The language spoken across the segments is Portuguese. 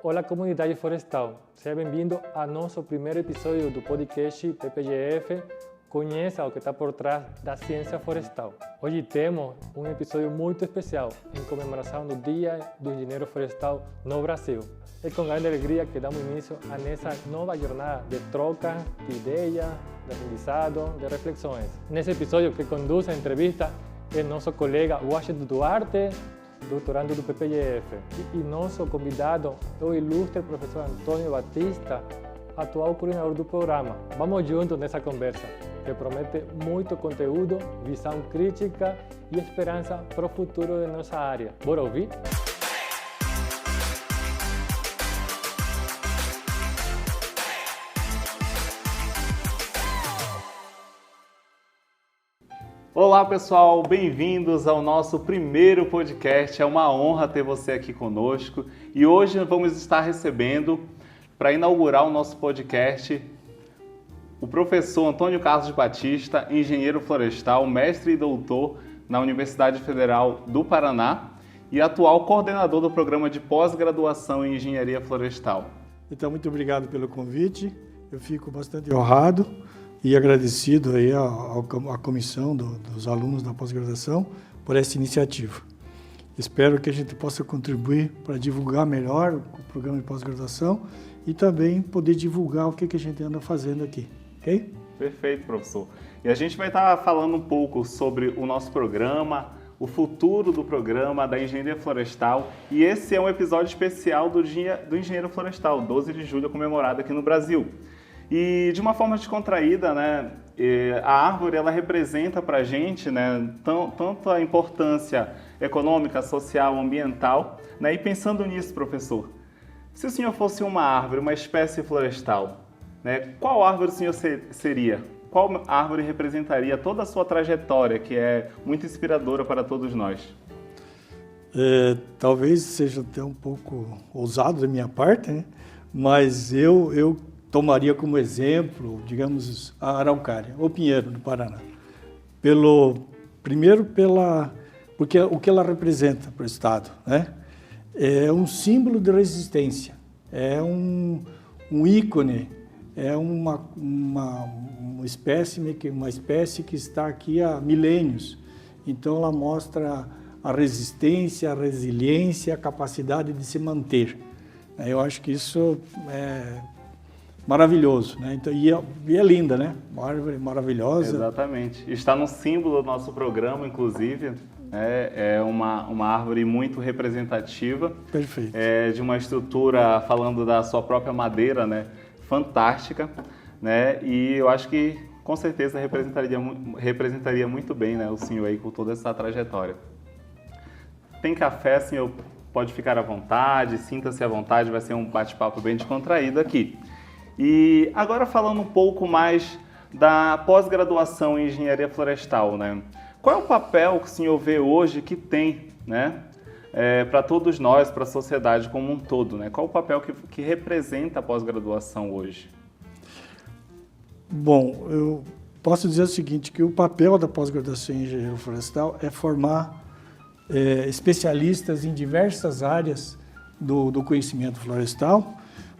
Olá, comunidade florestal. Seja bem-vindo ao nosso primeiro episódio do podcast PPGF. Conheça o que está por trás da ciência florestal. Hoje temos um episódio muito especial em comemoração do Dia do Engenheiro Florestal no Brasil. É com grande alegria que damos início a nessa nova jornada de troca de ideias, de aprendizado, de reflexões. Nesse episódio que conduz a entrevista é nosso colega Washington Duarte, doutorando do PPGF, e nosso convidado é o ilustre professor Antônio Batista, atual coordenador do programa. Vamos juntos nessa conversa, que promete muito conteúdo, visão crítica e esperança para o futuro da nossa área. Bora ouvir? Olá pessoal, bem-vindos ao nosso primeiro podcast. É uma honra ter você aqui conosco e hoje vamos estar recebendo, para inaugurar o nosso podcast, o professor Antônio Carlos Batista, engenheiro florestal, mestre e doutor na Universidade Federal do Paraná e atual coordenador do programa de pós-graduação em engenharia florestal. Então, muito obrigado pelo convite. Eu fico bastante honrado e agradecido aí à comissão dos alunos da pós-graduação por essa iniciativa. Espero que a gente possa contribuir para divulgar melhor o programa de pós-graduação e também poder divulgar o que a gente anda fazendo aqui, ok? Perfeito, professor. E a gente vai estar falando um pouco sobre o nosso programa, o futuro do programa da Engenharia Florestal, e esse é um episódio especial do Dia do Engenheiro Florestal, 12 de julho, comemorado aqui no Brasil. E de uma forma descontraída, né, a árvore ela representa para a gente, né, tanto a importância econômica, social, ambiental, né, e pensando nisso, professor, se o senhor fosse uma árvore, uma espécie florestal, né, qual árvore o senhor seria? Qual árvore representaria toda a sua trajetória, que é muito inspiradora para todos nós? Talvez seja até um pouco ousado da minha parte, né, mas eu tomaria como exemplo, digamos, a araucária, o pinheiro do Paraná. Primeiro, porque o que ela representa para o Estado, né? É um símbolo de resistência, é um ícone, é uma espécie que está aqui há milênios. Então, ela mostra a resistência, a resiliência, a capacidade de se manter. Eu acho que isso é maravilhoso, né? Então, e é linda, né? Uma árvore maravilhosa. Exatamente. Está no símbolo do nosso programa, inclusive. É uma árvore muito representativa. Perfeito. De uma estrutura, falando da sua própria madeira, né? Fantástica, né? E eu acho que, com certeza, representaria muito bem, né, o senhor aí com toda essa trajetória. Tem café, senhor? Pode ficar à vontade, sinta-se à vontade, vai ser um bate-papo bem descontraído aqui. E agora falando um pouco mais da pós-graduação em engenharia florestal, né? Qual é o papel que o senhor vê hoje que tem, né, para todos nós, para a sociedade como um todo, né? Qual o papel que representa a pós-graduação hoje? Bom, eu posso dizer o seguinte, que o papel da pós-graduação em engenharia florestal é formar especialistas em diversas áreas do conhecimento florestal,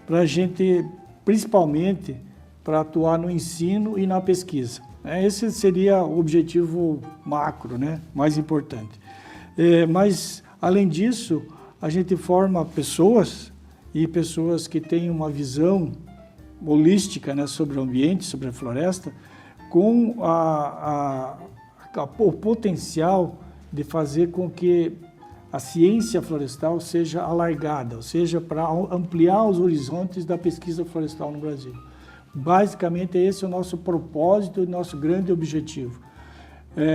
para a gente, principalmente, para atuar no ensino e na pesquisa. Esse seria o objetivo macro, né, mais importante. Mas, além disso, a gente forma pessoas que têm uma visão holística, né, sobre o ambiente, sobre a floresta, com o potencial de fazer com que a ciência florestal seja alargada, ou seja, para ampliar os horizontes da pesquisa florestal no Brasil. Basicamente, esse é o nosso propósito e nosso grande objetivo.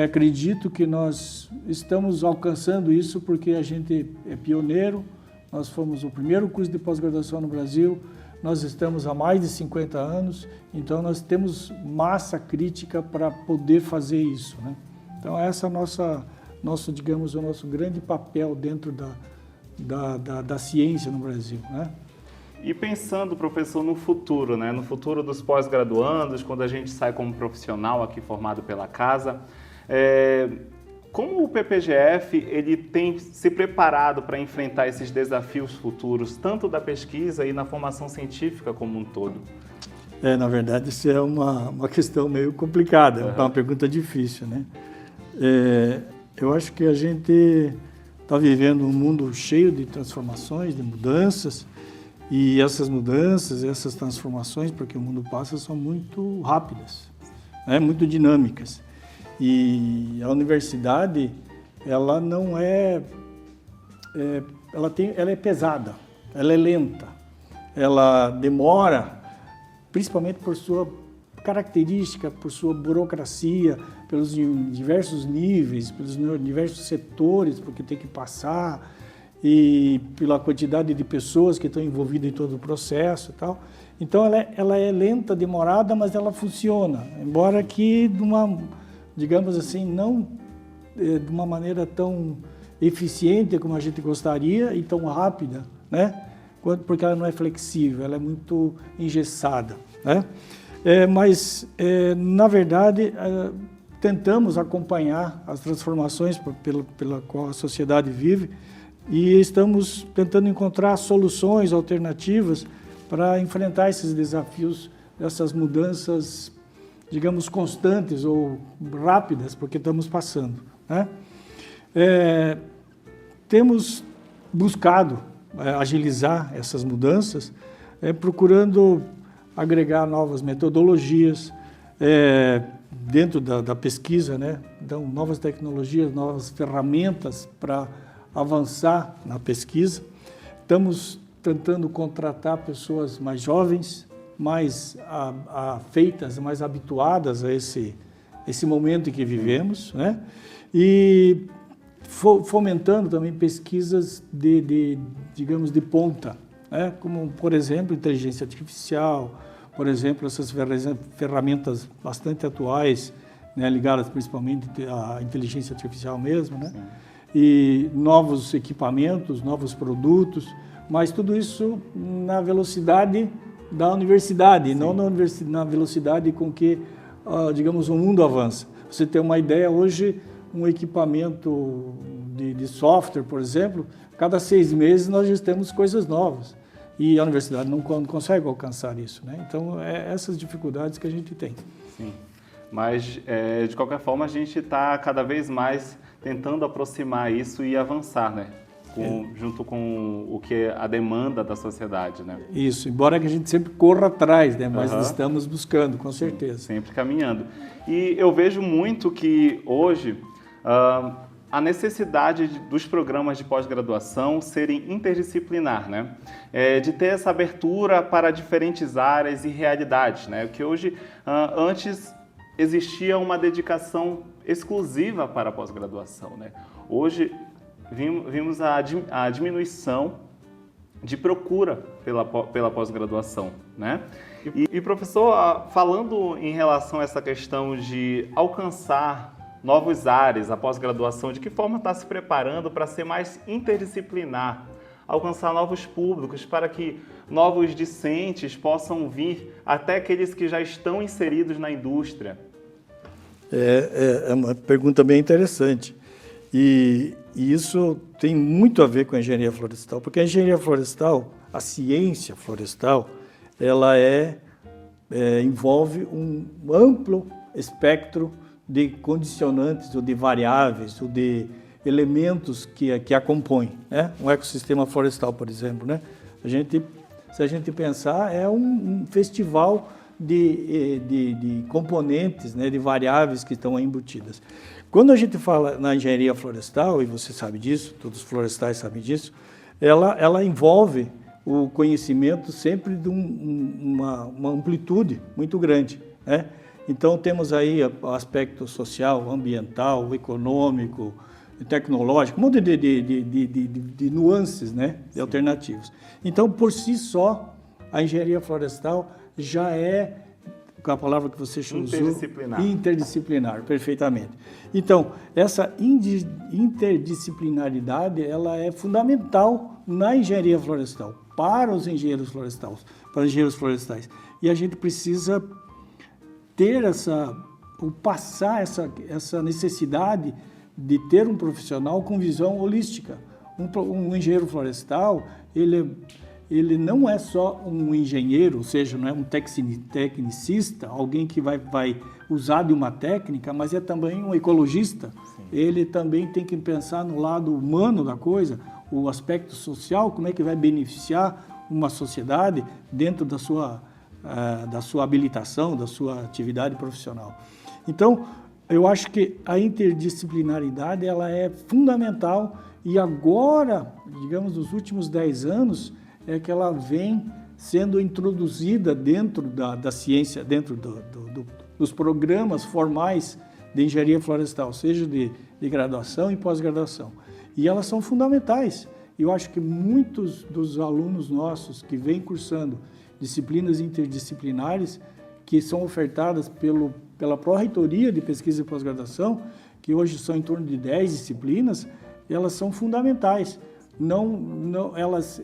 Acredito que nós estamos alcançando isso porque a gente é pioneiro, nós fomos o primeiro curso de pós-graduação no Brasil, nós estamos há mais de 50 anos, então nós temos massa crítica para poder fazer isso, né? Então, essa é digamos, o nosso grande papel dentro da ciência no Brasil, né? E pensando, professor, no futuro, né? No futuro dos pós-graduandos, quando a gente sai como profissional aqui formado pela casa, Como o PPGF ele tem se preparado para enfrentar esses desafios futuros, tanto da pesquisa e na formação científica como um todo? Na verdade, isso é uma questão meio complicada, é uma pergunta difícil, né? Eu acho que a gente está vivendo um mundo cheio de transformações, de mudanças, e essas mudanças, essas transformações, porque o mundo passa, são muito rápidas, né? Muito dinâmicas. E a universidade, ela não ela é pesada, ela é lenta, ela demora, principalmente por sua característica, por sua burocracia, pelos diversos níveis, pelos diversos setores, porque tem que passar, e pela quantidade de pessoas que estão envolvidas em todo o processo e tal. Então, ela é lenta, demorada, mas ela funciona, embora que digamos assim, não de uma maneira tão eficiente como a gente gostaria e tão rápida, né? Porque ela não é flexível, ela é muito engessada, né? Mas, na verdade, tentamos acompanhar as transformações pela qual a sociedade vive e estamos tentando encontrar soluções alternativas para enfrentar esses desafios, essas mudanças, digamos, constantes ou rápidas, porque estamos passando, né? Temos buscado agilizar essas mudanças, procurando agregar novas metodologias dentro da pesquisa, né? Então, novas tecnologias, novas ferramentas para avançar na pesquisa. Estamos tentando contratar pessoas mais jovens, mais afeitas, mais habituadas a esse momento em que vivemos, né? E fomentando também pesquisas digamos, de ponta, né? Como, por exemplo, inteligência artificial, por exemplo, essas ferramentas bastante atuais, né? Ligadas principalmente à inteligência artificial mesmo, né? Sim. E novos equipamentos, novos produtos, mas tudo isso na velocidade da universidade, sim, não na velocidade com que, digamos, o mundo avança. Você tem uma ideia, hoje, um equipamento de software, por exemplo, cada 6 meses nós já temos coisas novas. E a universidade não consegue alcançar isso, né? Então, essas dificuldades que a gente tem. Sim, mas, de qualquer forma, a gente está cada vez mais tentando aproximar isso e avançar, né? Junto com o que é a demanda da sociedade, né? Isso, embora que a gente sempre corra atrás, né? Mas estamos buscando, com certeza. Sempre caminhando. E eu vejo muito que hoje a necessidade dos programas de pós-graduação serem interdisciplinar, né? De ter essa abertura para diferentes áreas e realidades, né? Que hoje, antes, existia uma dedicação exclusiva para a pós-graduação, né? Hoje, vimos a diminuição de procura pela pós-graduação, né? E professor, falando em relação a essa questão de alcançar novos ares, a pós-graduação, de que forma está se preparando para ser mais interdisciplinar, alcançar novos públicos, para que novos discentes possam vir, até aqueles que já estão inseridos na indústria? É uma pergunta bem interessante. E isso tem muito a ver com a engenharia florestal, porque a engenharia florestal, a ciência florestal, ela envolve um amplo espectro de condicionantes ou de variáveis ou de elementos que a compõem, né? Um ecossistema florestal, por exemplo, né? Se a gente pensar, é um festival de componentes, né, de variáveis que estão aí embutidas. Quando a gente fala na engenharia florestal, e você sabe disso, todos os florestais sabem disso, ela envolve o conhecimento sempre de uma amplitude muito grande, né? Então, temos aí o aspecto social, ambiental, econômico, tecnológico, um monte de nuances, né, de alternativas. Então, por si só, a engenharia florestal já é, com a palavra que você usou, interdisciplinar, perfeitamente. Então, essa interdisciplinaridade, ela é fundamental na engenharia florestal, para os engenheiros florestais. E a gente precisa ter passar essa necessidade de ter um profissional com visão holística. Um engenheiro florestal, ele não é só um engenheiro, ou seja, não é um tecnicista, alguém que vai usar de uma técnica, mas é também um ecologista. Sim. Ele também tem que pensar no lado humano da coisa, o aspecto social, como é que vai beneficiar uma sociedade dentro da sua habilitação, da sua atividade profissional. Então, eu acho que a interdisciplinaridade ela é fundamental e agora, digamos, nos últimos 10 anos, é que ela vem sendo introduzida dentro da ciência, dentro dos programas formais de engenharia florestal, seja de graduação e pós-graduação. E elas são fundamentais. Eu acho que muitos dos alunos nossos que vêm cursando disciplinas interdisciplinares, que são ofertadas pela Pró-Reitoria de Pesquisa e Pós-Graduação, que hoje são em torno de 10 disciplinas, elas são fundamentais.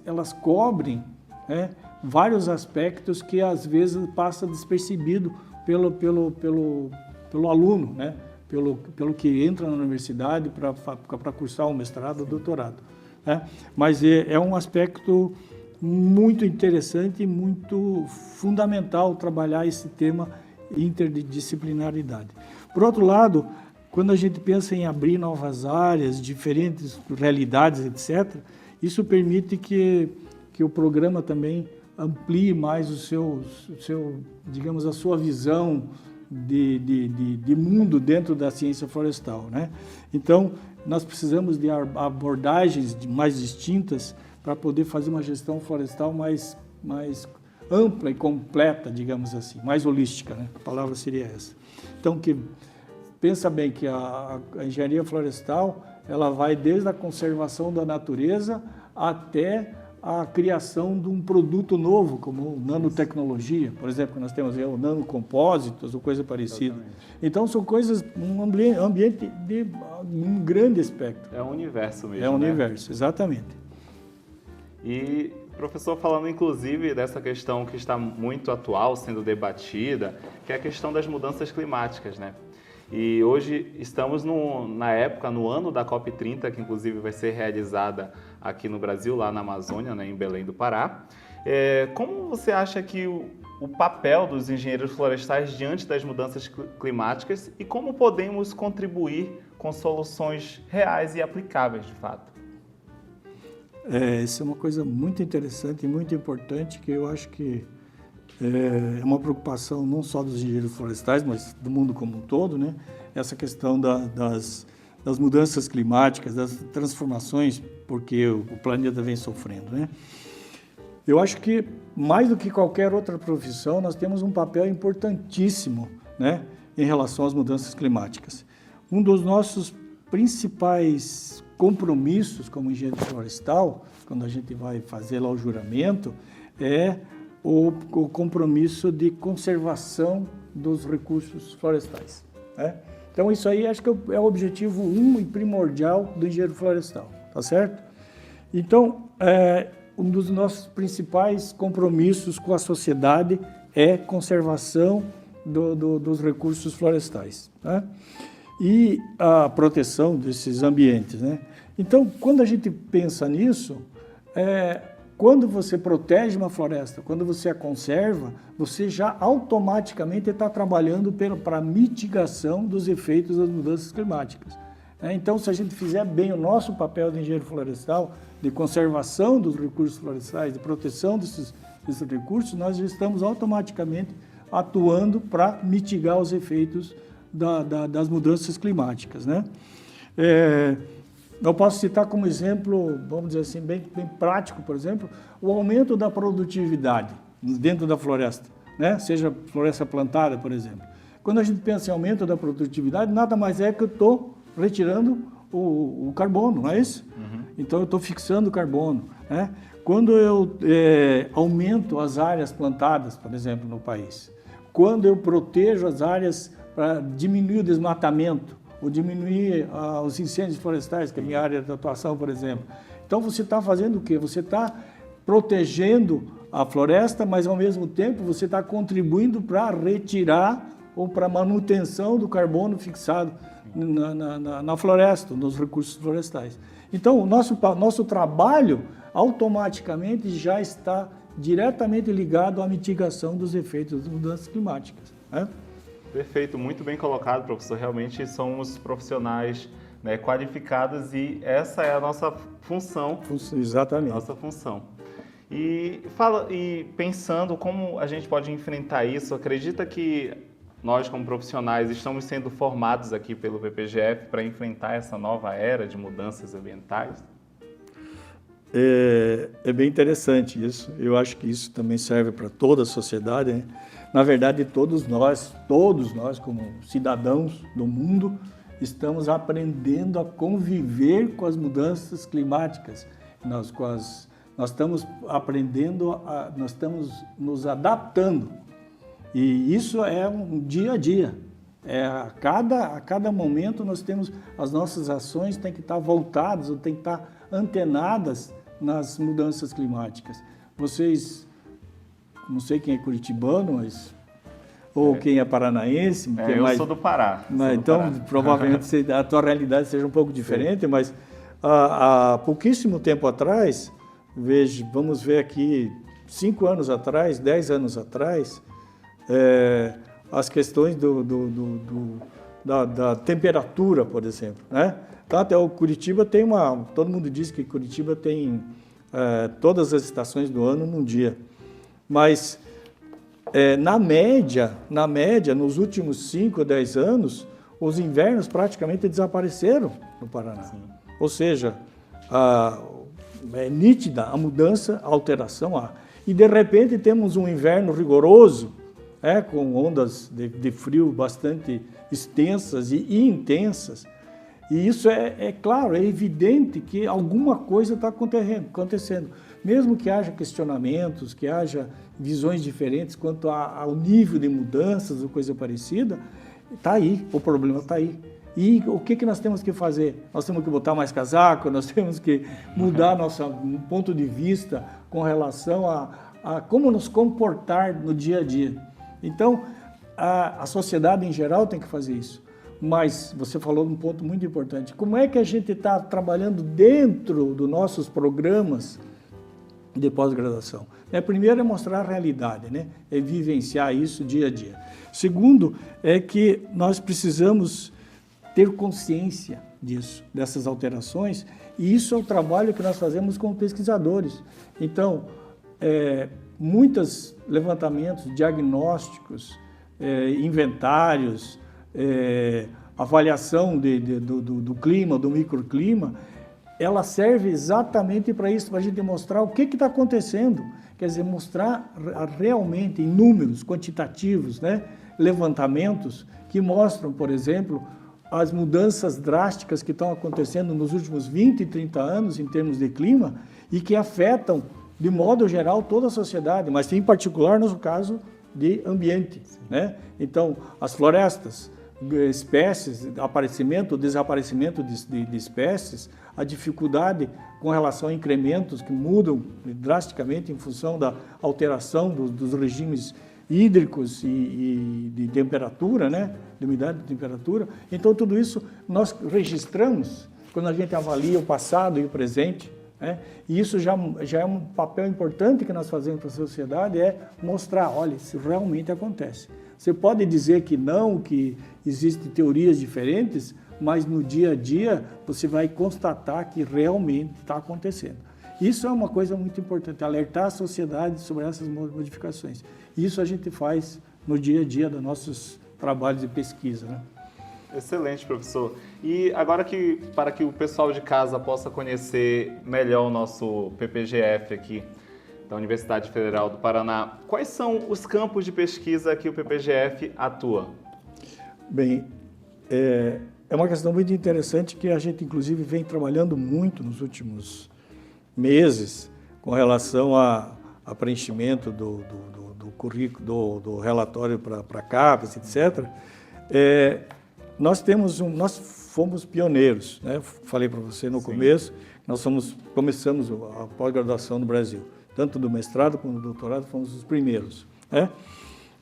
Elas cobrem, né, vários aspectos que às vezes passa despercebido pelo aluno, né, pelo que entra na universidade para cursar um mestrado ou doutorado. Né? Mas é um aspecto muito interessante e muito fundamental trabalhar esse tema interdisciplinaridade. Por outro lado, quando a gente pensa em abrir novas áreas, diferentes realidades, etc., isso permite que o programa também amplie mais digamos, a sua visão de mundo dentro da ciência florestal, né? Então, nós precisamos de abordagens mais distintas para poder fazer uma gestão florestal mais ampla e completa, digamos assim, mais holística, né? A palavra seria essa. Então, pensa bem que a engenharia florestal, ela vai desde a conservação da natureza até a criação de um produto novo, como nanotecnologia, por exemplo, nós temos aí o nanocompósitos ou coisa parecida. Exatamente. Então, são coisas, um ambiente de um grande espectro. É um universo mesmo, É um universo, exatamente. E, professor, falando inclusive dessa questão que está muito atual, sendo debatida, que é a questão das mudanças climáticas, né? E hoje estamos no ano da COP30, que inclusive vai ser realizada aqui no Brasil, lá na Amazônia, né, em Belém do Pará. Como você acha que o papel dos engenheiros florestais diante das mudanças climáticas e como podemos contribuir com soluções reais e aplicáveis, de fato? Isso é uma coisa muito interessante e muito importante, que eu acho que é uma preocupação não só dos engenheiros florestais, mas do mundo como um todo, né? Essa questão das mudanças climáticas, das transformações, porque o planeta vem sofrendo, né? Eu acho que, mais do que qualquer outra profissão, nós temos um papel importantíssimo, né, em relação às mudanças climáticas. Um dos nossos principais compromissos como engenheiro florestal, quando a gente vai fazer lá o juramento, é o compromisso de conservação dos recursos florestais, né? Então, isso aí acho que é o objetivo e primordial do engenheiro florestal, tá certo? Então, um dos nossos principais compromissos com a sociedade é conservação dos recursos florestais, né? E a proteção desses ambientes, né? Então, quando a gente pensa nisso, quando você protege uma floresta, quando você a conserva, você já automaticamente está trabalhando para a mitigação dos efeitos das mudanças climáticas. Então, se a gente fizer bem o nosso papel de engenheiro florestal, de conservação dos recursos florestais, de proteção desses recursos, nós já estamos automaticamente atuando para mitigar os efeitos das mudanças climáticas, né? Eu posso citar como exemplo, vamos dizer assim, bem prático, por exemplo, o aumento da produtividade dentro da floresta, né? Seja floresta plantada, por exemplo. Quando a gente pensa em aumento da produtividade, nada mais é que eu estou retirando o carbono, não é isso? Uhum. Então, eu estou fixando o carbono, né? Quando eu aumento as áreas plantadas, por exemplo, no país, quando eu protejo as áreas para diminuir o desmatamento, ou diminuir os incêndios florestais, que é a minha área de atuação, por exemplo. Então, você está fazendo o quê? Você está protegendo a floresta, mas, ao mesmo tempo, você está contribuindo para retirar ou para a manutenção do carbono fixado na floresta, nos recursos florestais. Então, o nosso trabalho automaticamente já está diretamente ligado à mitigação dos efeitos das mudanças climáticas, né? Perfeito, muito bem colocado, professor. Realmente somos profissionais, né, qualificados e essa é a nossa função. Exatamente. Nossa função. E pensando como a gente pode enfrentar isso, acredita que nós, como profissionais, estamos sendo formados aqui pelo PPGF para enfrentar essa nova era de mudanças ambientais? É bem interessante isso. Eu acho que isso também serve para toda a sociedade, né? Na verdade, todos nós como cidadãos do mundo, estamos aprendendo a conviver com as mudanças climáticas. Nós estamos aprendendo, nós estamos nos adaptando. E isso é um dia a dia. A cada momento nós temos, as nossas ações têm que estar voltadas, ou têm que estar antenadas nas mudanças climáticas. Vocês, não sei quem é curitibano, ou quem é paranaense. Eu sou do Pará. Então, provavelmente a tua realidade seja um pouco diferente, sim. Mas há pouquíssimo tempo atrás, vamos ver aqui, 5 anos atrás, 10 anos atrás, as questões da temperatura, por exemplo, né? Então, até o Curitiba tem todo mundo diz que Curitiba tem todas as estações do ano num dia, mas na média, nos últimos 5 ou 10 anos, os invernos praticamente desapareceram no Paraná. Sim. Ou seja, é nítida a mudança, a alteração. E de repente temos um inverno rigoroso, com ondas de frio bastante extensas e intensas. E isso claro, é evidente que alguma coisa está acontecendo. Mesmo que haja questionamentos, que haja visões diferentes quanto ao nível de mudanças ou coisa parecida, está aí, o problema está aí. E o que nós temos que fazer? Nós temos que botar mais casaco, nós temos que mudar nosso ponto de vista com relação a como nos comportar no dia a dia. Então, a sociedade em geral tem que fazer isso. Mas você falou um ponto muito importante. Como é que a gente está trabalhando dentro dos nossos programas de pós-graduação? Primeiro é mostrar a realidade, né? É vivenciar isso dia a dia. Segundo, é que nós precisamos ter consciência disso, dessas alterações, e isso é o trabalho que nós fazemos como pesquisadores. Então, muitos levantamentos, diagnósticos, inventários, avaliação do clima, do microclima, ela serve exatamente para isso, para a gente mostrar o que está acontecendo. Quer dizer, mostrar realmente em números quantitativos, né? Levantamentos que mostram, por exemplo, as mudanças drásticas que estão acontecendo nos últimos 20, 30 anos em termos de clima e que afetam, de modo geral, toda a sociedade, mas em particular no caso de ambiente, né? Então, as florestas, espécies, aparecimento, desaparecimento de espécies, a dificuldade com relação a incrementos que mudam drasticamente em função da alteração dos regimes hídricos e de temperatura, né? De umidade de temperatura. Então, tudo isso nós registramos quando a gente avalia o passado e o presente, né? E isso já é um papel importante que nós fazemos para a sociedade, é mostrar, olha, isso realmente acontece. Você pode dizer que não, que existem teorias diferentes, mas no dia a dia você vai constatar que realmente está acontecendo. Isso é uma coisa muito importante, alertar a sociedade sobre essas modificações. Isso a gente faz no dia a dia dos nossos trabalhos de pesquisa, né? Excelente, professor. E agora para que o pessoal de casa possa conhecer melhor o nosso PPGF aqui, da Universidade Federal do Paraná, quais são os campos de pesquisa que o PPGF atua? Bem, é uma questão muito interessante que a gente, inclusive, vem trabalhando muito nos últimos meses com relação a preenchimento do currículo, do relatório para CAPES, etc. Nós fomos pioneiros, né? Falei para você no começo, nós começamos a pós-graduação no Brasil. Tanto do mestrado como do doutorado, fomos os primeiros,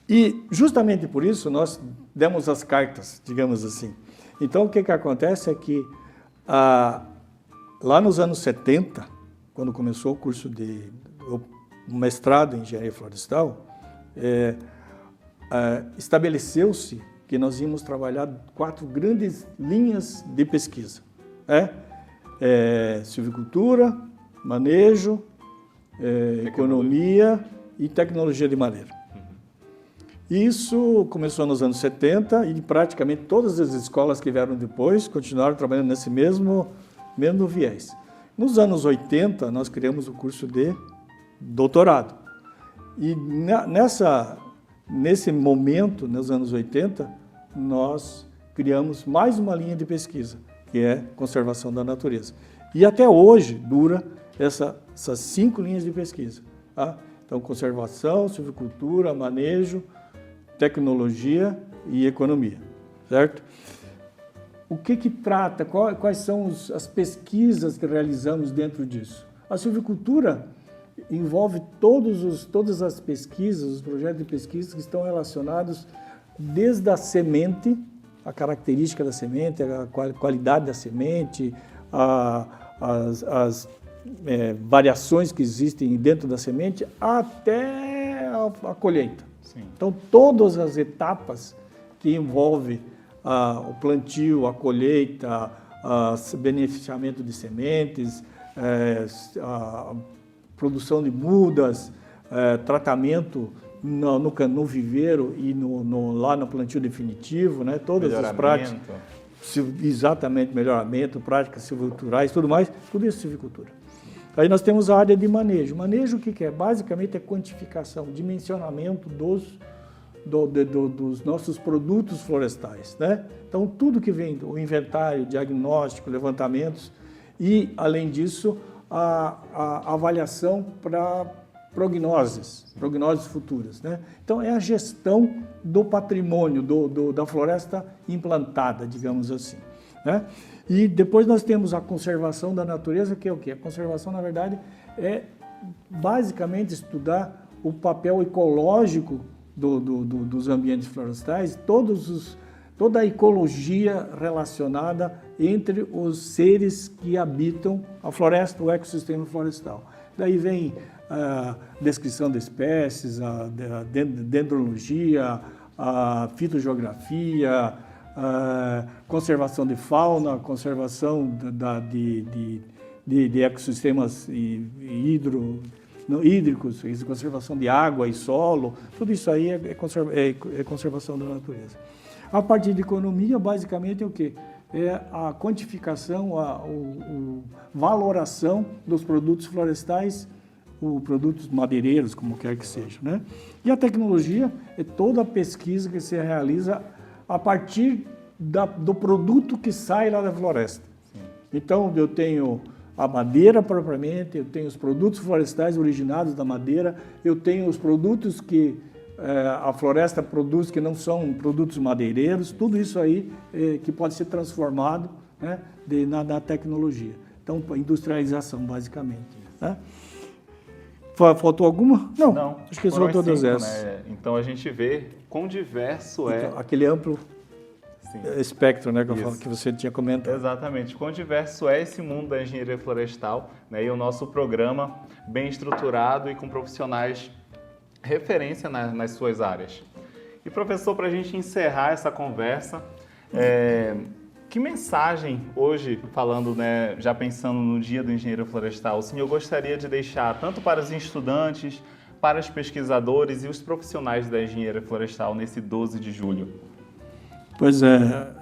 E justamente por isso nós demos as cartas, digamos assim. Então, o que acontece é que, lá nos anos 70, quando começou o curso o mestrado em engenharia florestal, estabeleceu-se que nós íamos trabalhar 4 grandes linhas de pesquisa. Silvicultura, manejo, economia e tecnologia de madeira. Isso começou nos anos 70 e praticamente todas as escolas que vieram depois continuaram trabalhando nesse mesmo viés. Nos anos 80, nós criamos o curso de doutorado. E nesse momento, nos anos 80, nós criamos mais uma linha de pesquisa, que é conservação da natureza. E até hoje dura essas 5 linhas de pesquisa. Tá? Então, conservação, silvicultura, manejo, tecnologia e economia, certo? O que trata, quais são as pesquisas que realizamos dentro disso? A silvicultura envolve todas as pesquisas, os projetos de pesquisa que estão relacionados desde a semente, a característica da semente, a qualidade da semente, as variações que existem dentro da semente, até a colheita. Sim. Então, todas as etapas que envolvem o plantio, a colheita, o beneficiamento de sementes, a produção de mudas, tratamento no viveiro e lá no plantio definitivo, né? Todas as práticas, exatamente, melhoramento, práticas silviculturais, tudo mais, tudo isso é silvicultura. Aí nós temos a área de manejo. Manejo o que é? Basicamente é quantificação, dimensionamento dos nossos produtos florestais, né? Então tudo que vem do inventário, diagnóstico, levantamentos e, além disso, a avaliação para prognoses futuras, né? Então é a gestão do patrimônio da floresta implantada, digamos assim, né? E depois nós temos a conservação da natureza, que é o quê? A conservação, na verdade, é basicamente estudar o papel ecológico dos ambientes florestais, toda a ecologia relacionada entre os seres que habitam a floresta, o ecossistema florestal. Daí vem a descrição de espécies, a dendrologia, a fitogeografia, conservação de fauna, conservação de ecossistemas hídricos, conservação de água e solo, tudo isso aí é conservação da natureza. A parte de economia, basicamente, é o quê? É a quantificação, a valoração dos produtos florestais, produtos madeireiros, como quer que seja, né? E a tecnologia é toda a pesquisa que se realiza a partir do produto que sai lá da floresta. Sim. Então, eu tenho a madeira propriamente, eu tenho os produtos florestais originados da madeira, eu tenho os produtos que a floresta produz que não são produtos madeireiros, tudo isso aí que pode ser transformado, né, na tecnologia. Então, industrialização, basicamente. Né? Faltou alguma? Não, acho que são todas essas. Né? Então, a gente vê quão diverso então, aquele amplo espectro, né, que você tinha comentado. Exatamente. Quão diverso é esse mundo da engenharia florestal, né, e o nosso programa bem estruturado e com profissionais referência nas suas áreas. E, professor, para a gente encerrar essa conversa, que mensagem hoje, falando, né, já pensando no Dia do Engenheiro Florestal, o senhor gostaria de deixar tanto para os estudantes, para os pesquisadores e os profissionais da engenharia florestal nesse 12 de julho? Pois é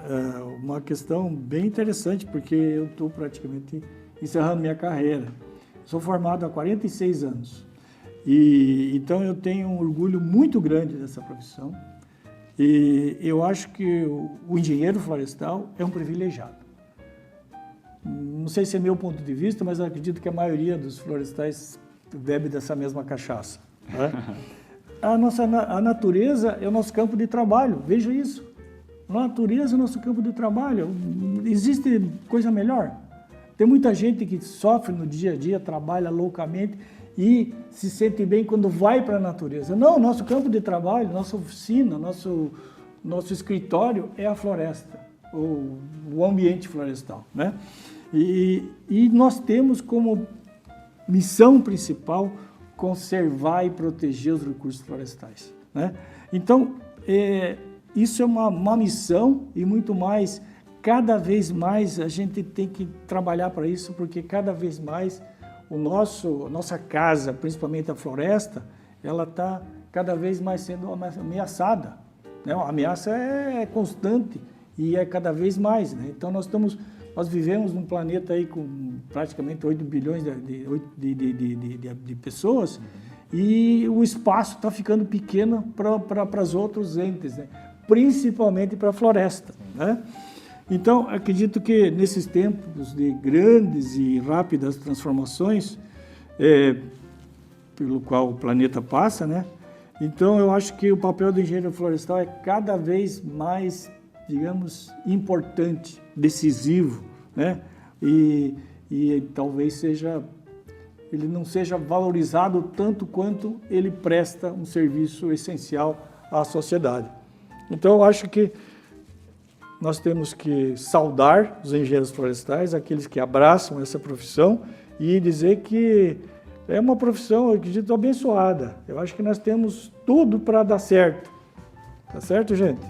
uma questão bem interessante, porque eu estou praticamente encerrando minha carreira. Sou formado há 46 anos. Então eu tenho um orgulho muito grande dessa profissão e eu acho que o engenheiro florestal é um privilegiado. Não sei se é meu ponto de vista, mas eu acredito que a maioria dos florestais bebe dessa mesma cachaça. Né? A natureza é o nosso campo de trabalho, veja isso. A natureza é o nosso campo de trabalho. Existe coisa melhor? Tem muita gente que sofre no dia a dia, trabalha loucamente e se sente bem quando vai para a natureza. Não, nosso campo de trabalho, nossa oficina, nosso escritório é a floresta. o ambiente florestal, né? E nós temos como missão principal conservar e proteger os recursos florestais, né? Então, isso é uma missão e muito mais, cada vez mais a gente tem que trabalhar para isso, porque cada vez mais a nossa casa, principalmente a floresta, ela está cada vez mais sendo ameaçada, né? A ameaça é constante e é cada vez mais, né? Então nós vivemos num planeta aí com praticamente 8 bilhões de pessoas, e o espaço está ficando pequeno para os outros entes, né? Principalmente para a floresta, né? Então, acredito que nesses tempos de grandes e rápidas transformações, pelo qual o planeta passa, né? Então, eu acho que o papel do engenheiro florestal é cada vez mais, digamos, importante, decisivo, né? E talvez ele não seja valorizado tanto quanto ele presta um serviço essencial à sociedade. Então, eu acho que nós temos que saudar os engenheiros florestais, aqueles que abraçam essa profissão, e dizer que é uma profissão, eu acredito, abençoada. Eu acho que nós temos tudo para dar certo. Tá certo, gente?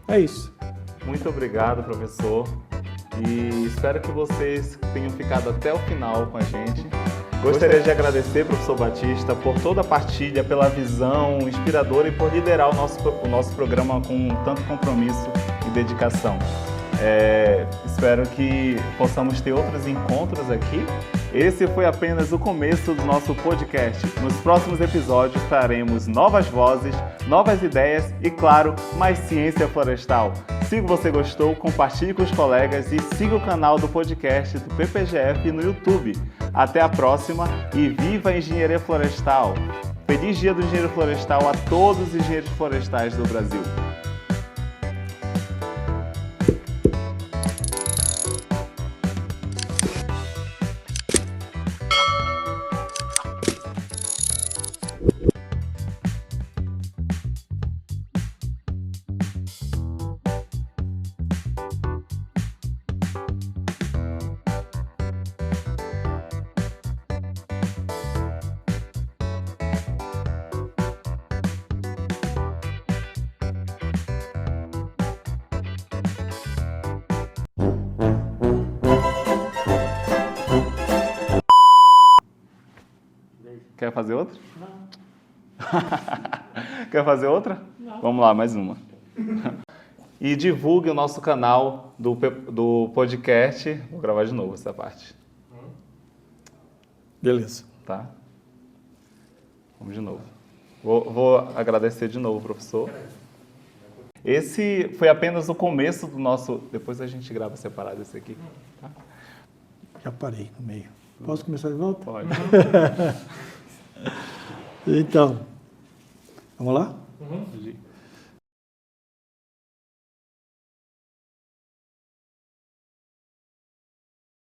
É isso. Muito obrigado, professor. E espero que vocês tenham ficado até o final com a gente. Gostaria de agradecer, professor Batista, por toda a partilha, pela visão inspiradora e por liderar o nosso programa com tanto compromisso e dedicação. Espero que possamos ter outros encontros aqui. Esse foi apenas o começo do nosso podcast. Nos próximos episódios traremos novas vozes, novas ideias e, claro, mais ciência florestal. Se você gostou, compartilhe com os colegas e siga o canal do podcast do PPGF no YouTube. Até a próxima e viva a engenharia florestal! Feliz Dia do Engenheiro Florestal a todos os engenheiros florestais do Brasil! Quer fazer outra? Não. Quer fazer outra? Não. Vamos lá, mais uma. E divulgue o nosso canal do podcast. Vou gravar de novo essa parte. Beleza. Tá? Vamos de novo. Vou agradecer de novo, professor. Esse foi apenas o começo do nosso... Depois a gente grava separado esse aqui. Tá? Já parei no meio. Posso começar de volta? Pode. Então, vamos lá? Uhum.